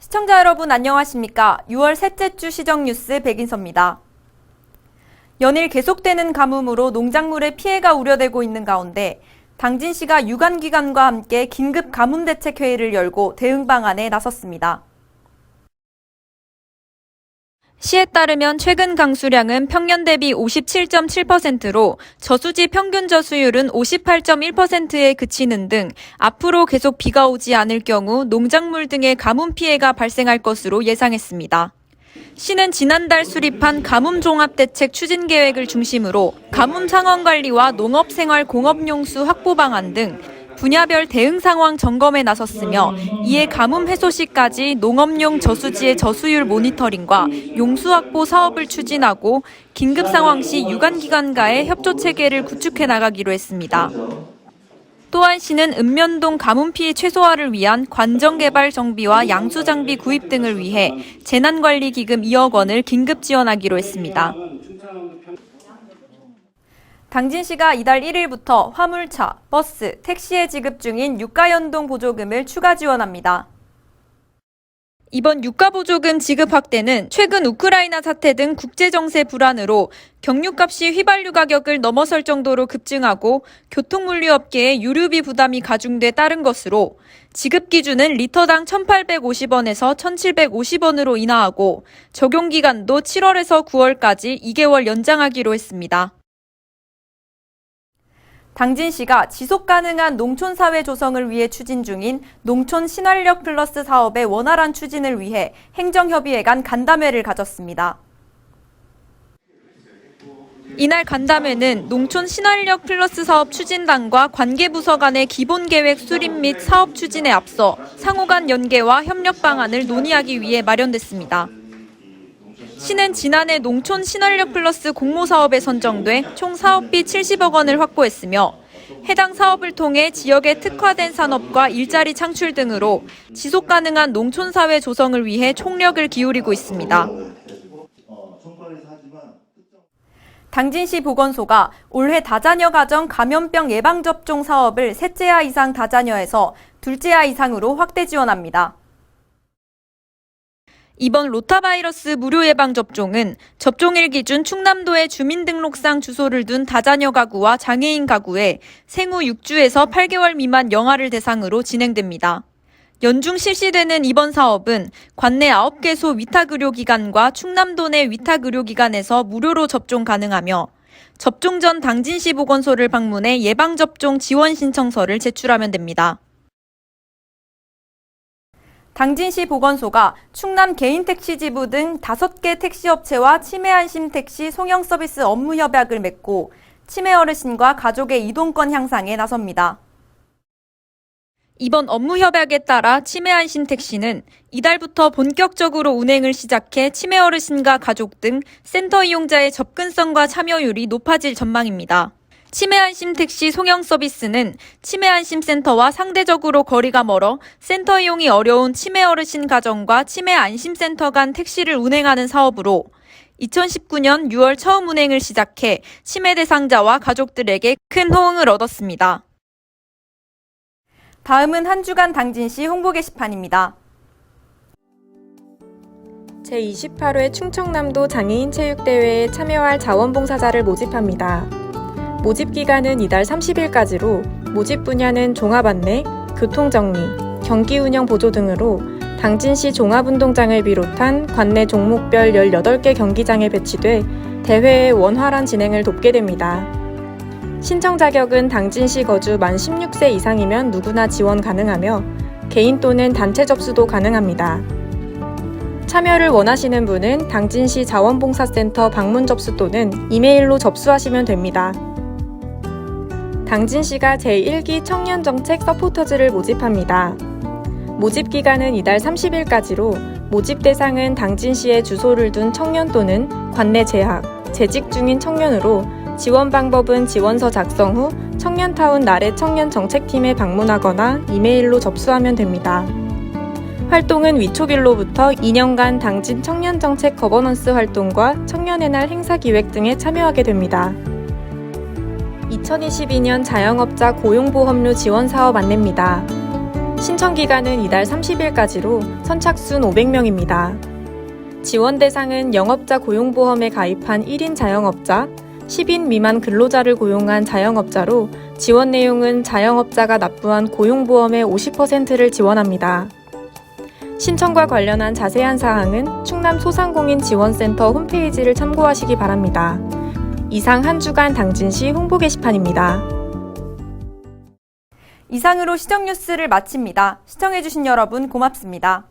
시청자 여러분 안녕하십니까? 6월 셋째 주 시정뉴스 백인서입니다. 연일 계속되는 가뭄으로 농작물에 피해가 우려되고 있는 가운데 당진시가 유관기관과 함께 긴급 가뭄대책회의를 열고 대응 방안에 나섰습니다. 시에 따르면 최근 강수량은 평년 대비 57.7%로 저수지 평균 저수율은 58.1%에 그치는 등 앞으로 계속 비가 오지 않을 경우 농작물 등의 가뭄 피해가 발생할 것으로 예상했습니다. 시는 지난달 수립한 가뭄종합대책 추진계획을 중심으로 가뭄 상황관리와 농업생활공업용수 확보 방안 등 분야별 대응 상황 점검에 나섰으며 이에 가뭄 해소 시까지 농업용 저수지의 저수율 모니터링과 용수 확보 사업을 추진하고 긴급 상황 시 유관기관과의 협조 체계를 구축해 나가기로 했습니다. 또한 시는 읍면동 가뭄 피해 최소화를 위한 관정 개발 정비와 양수 장비 구입 등을 위해 재난관리기금 2억 원을 긴급 지원하기로 했습니다. 당진시가 이달 1일부터 화물차, 버스, 택시에 지급 중인 유가연동 보조금을 추가 지원합니다. 이번 유가보조금 지급 확대는 최근 우크라이나 사태 등 국제정세 불안으로 경유값이 휘발유 가격을 넘어설 정도로 급증하고 교통물류업계의 유류비 부담이 가중돼 따른 것으로 지급 기준은 리터당 1,850원에서 1,750원으로 인하하고 적용기간도 7월에서 9월까지 2개월 연장하기로 했습니다. 당진시가 지속가능한 농촌사회 조성을 위해 추진 중인 농촌 신활력 플러스 사업의 원활한 추진을 위해 행정협의회 간 간담회를 가졌습니다. 이날 간담회는 농촌 신활력 플러스 사업 추진단과 관계부서 간의 기본계획 수립 및 사업 추진에 앞서 상호 간 연계와 협력 방안을 논의하기 위해 마련됐습니다. 시는 지난해 농촌 신활력 플러스 공모사업에 선정돼 총 사업비 70억 원을 확보했으며 해당 사업을 통해 지역의 특화된 산업과 일자리 창출 등으로 지속가능한 농촌사회 조성을 위해 총력을 기울이고 있습니다. 당진시 보건소가 올해 다자녀 가정 감염병 예방접종 사업을 셋째 아 이상 다자녀에서 둘째 아 이상으로 확대 지원합니다. 이번 로타바이러스 무료 예방접종은 접종일 기준 충남도의 주민등록상 주소를 둔 다자녀 가구와 장애인 가구에 생후 6주에서 8개월 미만 영아를 대상으로 진행됩니다. 연중 실시되는 이번 사업은 관내 9개소 위탁의료기관과 충남도 내 위탁의료기관에서 무료로 접종 가능하며 접종 전 당진시 보건소를 방문해 예방접종 지원 신청서를 제출하면 됩니다. 당진시 보건소가 충남 개인택시 지부 등 5개 택시업체와 치매안심택시 송영서비스 업무 협약을 맺고 치매 어르신과 가족의 이동권 향상에 나섭니다. 이번 업무 협약에 따라 치매안심택시는 이달부터 본격적으로 운행을 시작해 치매 어르신과 가족 등 센터 이용자의 접근성과 참여율이 높아질 전망입니다. 치매안심택시 송영서비스는 치매안심센터와 상대적으로 거리가 멀어 센터 이용이 어려운 치매 어르신 가정과 치매안심센터 간 택시를 운행하는 사업으로 2019년 6월 처음 운행을 시작해 치매 대상자와 가족들에게 큰 호응을 얻었습니다. 다음은 한 주간 당진시 홍보 게시판입니다. 제28회 충청남도 장애인 체육대회에 참여할 자원봉사자를 모집합니다. 모집 기간은 이달 30일까지로 모집 분야는 종합안내, 교통정리, 경기운영 보조 등으로 당진시 종합운동장을 비롯한 관내 종목별 18개 경기장에 배치돼 대회의 원활한 진행을 돕게 됩니다. 신청 자격은 당진시 거주 만 16세 이상이면 누구나 지원 가능하며 개인 또는 단체 접수도 가능합니다. 참여를 원하시는 분은 당진시 자원봉사센터 방문 접수 또는 이메일로 접수하시면 됩니다. 당진시가 제1기 청년정책 서포터즈를 모집합니다. 모집 기간은 이달 30일까지로 모집 대상은 당진시에 주소를 둔 청년 또는 관내 재학, 재직 중인 청년으로 지원 방법은 지원서 작성 후 청년타운 나래 청년정책팀에 방문하거나 이메일로 접수하면 됩니다. 활동은 위촉일로부터 2년간 당진 청년정책 거버넌스 활동과 청년의 날 행사 기획 등에 참여하게 됩니다. 2022년 자영업자 고용보험료 지원 사업 안내입니다. 신청 기간은 이달 30일까지로 선착순 500명입니다. 지원 대상은 영업자 고용보험에 가입한 1인 자영업자, 10인 미만 근로자를 고용한 자영업자로 지원 내용은 자영업자가 납부한 고용보험의 50%를 지원합니다. 신청과 관련한 자세한 사항은 충남소상공인지원센터 홈페이지를 참고하시기 바랍니다. 이상 한 주간 당진시 홍보 게시판입니다. 이상으로 시정뉴스를 마칩니다. 시청해주신 여러분 고맙습니다.